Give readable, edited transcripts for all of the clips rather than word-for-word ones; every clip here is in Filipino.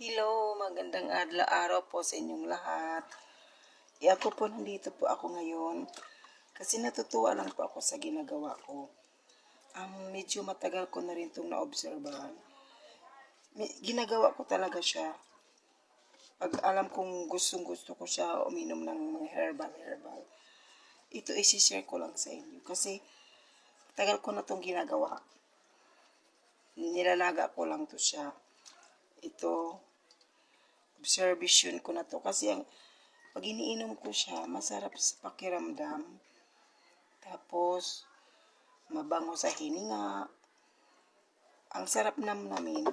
Hello, magandang araw po sa inyong lahat. Ako po nandito po ako ngayon kasi natutuwa lang po ako sa ginagawa ko. Medyo matagal ko na rin itong naobserbahan. Ginagawa ko talaga siya. Pag alam kong gustong gusto ko siya uminom ng mga herbal. Ito isi-share ko lang sa inyo kasi tagal ko na itong ginagawa. Nilalaga ko lang to siya. Ito, observation ko na to kasi pag iniinom ko siya, masarap sa pakiramdam. Tapos, mabango sa hininga. Ang sarap namnamin.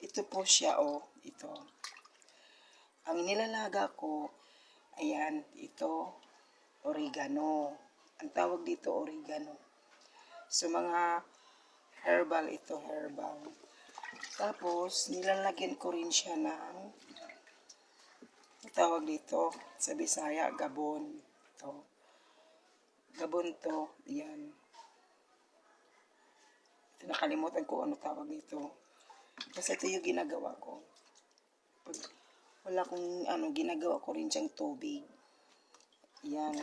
Ito po siya, ito. Ang nilalaga ko, ayan, ito, oregano. Ang tawag dito, oregano. So, mga herbal, ito, herbal. Tapos, nilalagyan ko rin siya ng, tawag dito, sa Bisaya, gabon. Ito. Gabon to, yan. Ito, nakalimutan ko ano tawag dito. Kasi ito yung ginagawa ko. Pag wala kong ginagawa ko rin siyang tubig. Yan.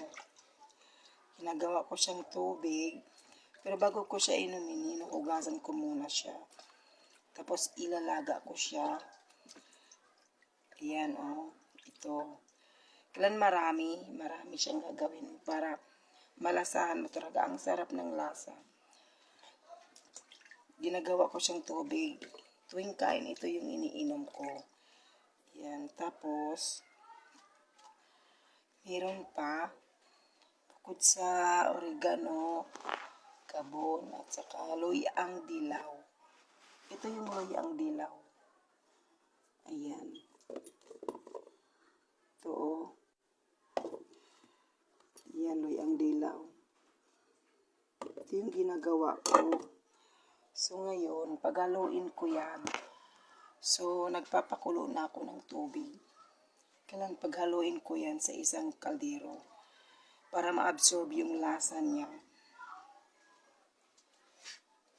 Ginagawa ko siyang tubig. Pero bago ko siya inumin, inuugasan ko muna siya. Tapos ilalaga ko siya. Ayan, ito. Kailan marami siyang gagawin para malasahan mo talaga. Ang sarap ng lasa. Ginagawa ko siyang tubig. Tuwing kain, ito yung iniinom ko. Yan. Tapos, meron pa, bukod sa oregano, gabon, at saka loyang dilaw. Ito yung loyang dilaw. Ayan. Ito, Ayan, loyang dilaw. Ito yung ginagawa ko. So, ngayon, paghaluin ko yan. So, nagpapakulo na ako ng tubig. Kailan paghaluin ko yan sa isang kaldero para ma-absorb yung lasa niya.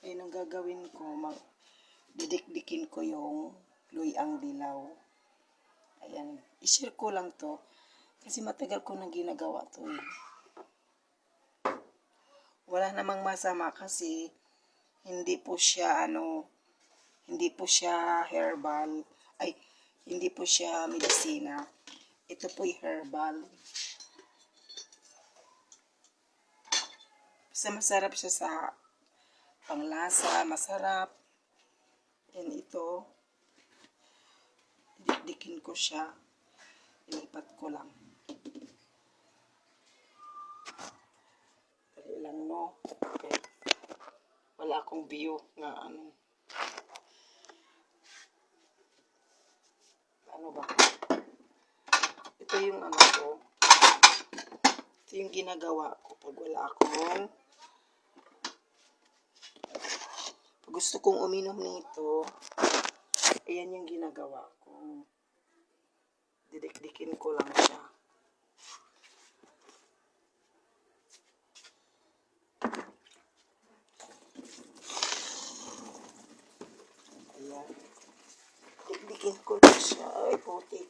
Ayun ang gagawin ko, didikdikin ko yung loyang dilaw. Ayan, i-share ko lang to kasi matagal ko nang ginagawa to eh. Wala namang masama kasi hindi po siya herbal, hindi po siya medisina. Ito po'y herbal. Basta masarap siya sa panglasa, masarap. Yan ito. Dikdikin ko siya. Ilipat ko lang. Dali lang, no? Okay. Wala akong view nga ano ba? Ito yung ko. Ito yung ginagawa ko pag wala akong pag gusto kong uminom nito. Ayan yung ginagawa ko. Didikdikin ko lang siya. Ayan. Didikdikin ko lang siya. Ay, putik.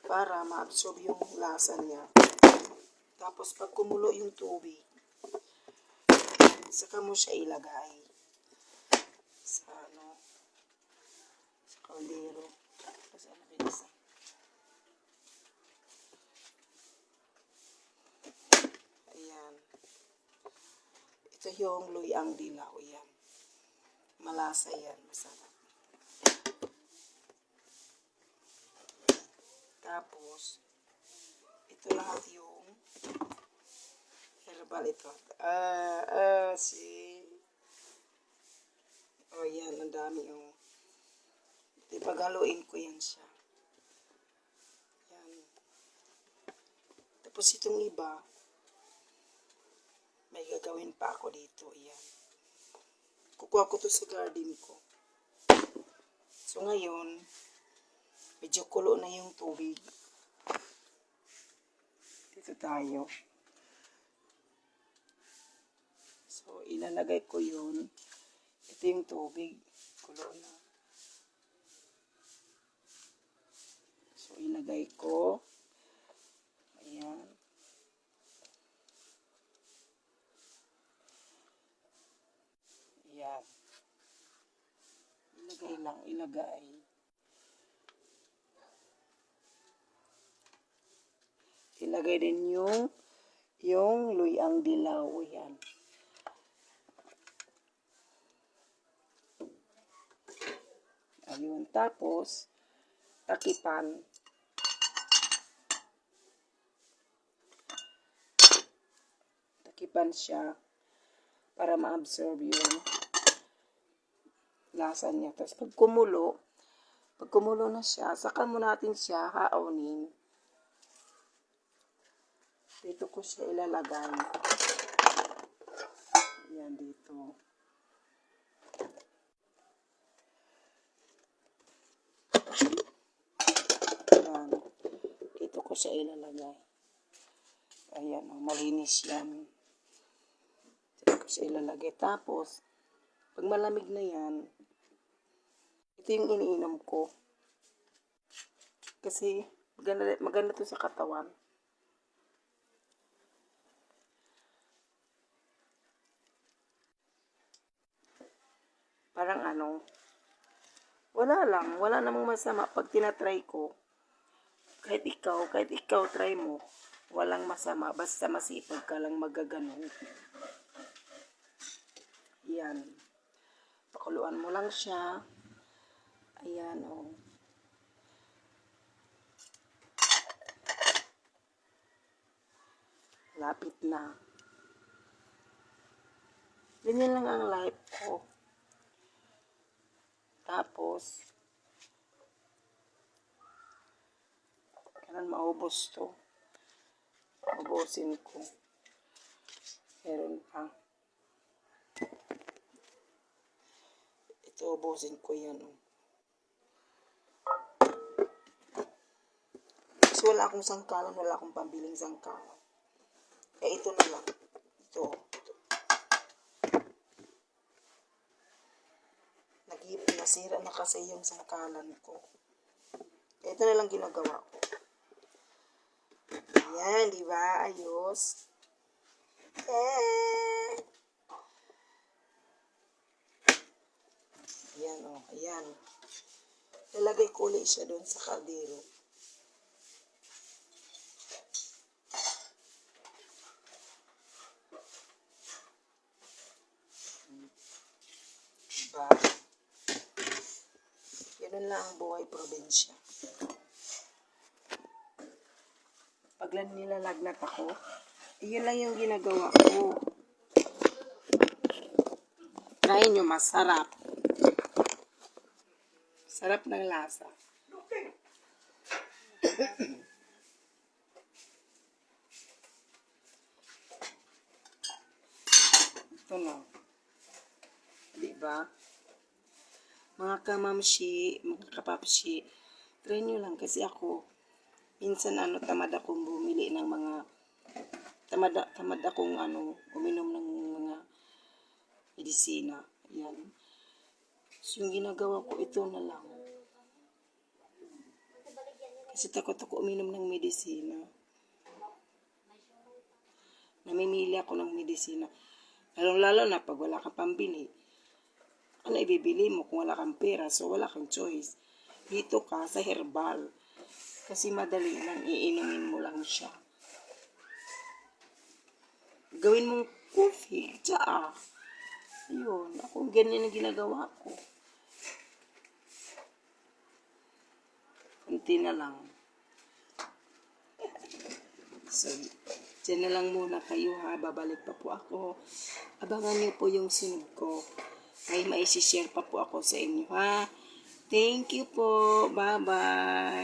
Para ma-absorb yung lasa niya. Tapos pag kumulo yung tubig, saka mo siya ilagay sa sa kaldero. Ayan. Ito yung loyang dilaw. Ayan. Malasa yan. Masarap. Tapos, ito lahat yung herbal ito. Yan. Ang dami yung ipaghaluin ko yan siya. Yan. Tapos itong iba, may gagawin pa ako dito. Yan. Kukuha ko to sa garden ko. So ngayon, medyo kulo na yung tubig. Dito tayo. So, ilalagay ko yun. Ito yung tubig. Kulo na. So, ilagay ko. Ayan. Ayan. Ilagay lang, ilagay. Ilagay din yung luyang dilaw. Ayan. Ayun. Tapos, takipan. Takipan siya para ma-absorb yung lasa niya. Tapos, pag kumulo na siya, saka mo natin siya haonin. Dito ko siya ilalagay. Ayan, dito. Ayan. Dito ko siya ilalagay. Ayan, malinis yan. Dito ko siya ilalagay. Tapos, pag malamig na yan, ito yung iniinom ko. Kasi, maganda to sa katawan. Parang wala namang masama pag tinatry ko. Kahit ikaw, try mo. Walang masama, basta masipag ka lang magaganon. Yan. Pakuluan mo lang siya. Ayan, oh. Lapit na. Ganyan lang ang life ko. Tapos, kailan maubos to? Ubusin ko. Meron pa. Ito, ubusin ko yan. Oh. Kasi wala akong sangkalan, wala akong pambiling sangkalan. Kaya ito na lang. Ito. Nasira na kasi yung sangkalan ko. Kaya ito na lang ginagawa ko. Ayan, di ba? Ayos. Ayan, oh. Ayan. Lalagay ko ulit siya doon sa kaldero. Diba? Ganun lang ang buhay probinsya. Pag nilalagnat ako, iyon lang yung ginagawa ko. Try nyo, masarap. Sarap ng lasa. Ito na. Diba? Mga kamamshi, mga kapapshi, try nyo lang kasi ako, minsan tamad akong bumili ng mga, tamad akong uminom ng mga medisina. Ayan. So, yung ginagawa ko, ito na lang. Kasi takot ako uminom ng medisina. Namimili ako ng medisina. Lalo na pag wala kang pambili. Ano ibibili mo kung wala kang pera? So, wala kang choice. Dito ka sa herbal. Kasi madali lang, iinumin mo lang siya. Gawin mong coffee, tsaa. Ayun, ako ganyan ang ginagawa ko. Kunti na lang. So, dyan na lang muna kayo ha. Babalik pa po ako. Abangan niyo po yung sunod ko. Ay maisishare pa po ako sa inyo ha. Thank you po. Bye-bye.